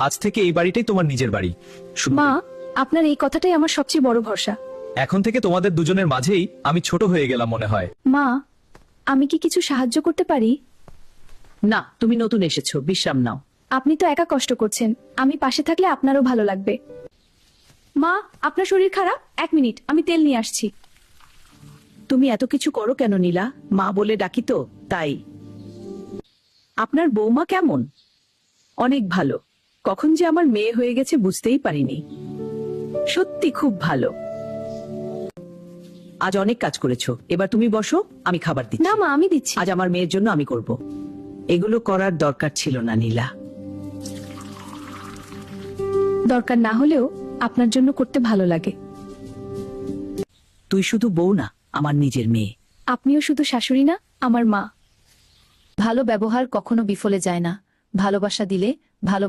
আজ থেকে এই বাড়িটাই তোমার নিজের বাড়ি। মা, আপনার এই কথাটাই আমার সবচেয়ে বড় ভরসা। এখন থেকে তোমাদের দুজনের মাঝেই আমি ছোট হয়ে গেলাম মনে হয়। মা, আমি কি কিছু সাহায্য করতে পারি? না, তুমি নতুন এসেছো, বিশ্রাম নাও। আপনি তো একা কষ্ট করছেন, আমি পাশে থাকলে আপনারও ভালো লাগবে। মা, আপনার শরীর খারাপ? 1 মিনিট, আমি তেল নিয়ে আসছি। তুমি এত কিছু করো কেন নীলা? মা বলে ডাকি তো, তাই। আপনার বৌমা কেমন? অনেক ভালো। কখন যে আমার মেয়ে হয়ে গেছে বুঝতেই পারিনি। সত্যি খুব ভালো। আজ অনেক কাজ করেছো, এবার তুমি বসো, আমি খাবার দিচ্ছি। না মা, আমি দিচ্ছি। আজ আমার মেয়ের জন্য আমি করব। এগুলো করার দরকার ছিল না নীলা। দরকার না হলেও আপনার জন্য করতে ভালো লাগে। তুই শুধু বউ না, আমার নিজের মেয়ে। আপনিও শুধু শাশুড়ি না, আমার মা। ভালো ব্যবহার কখনো বিফলে যায় না। ভালোবাসা দিলে ভালো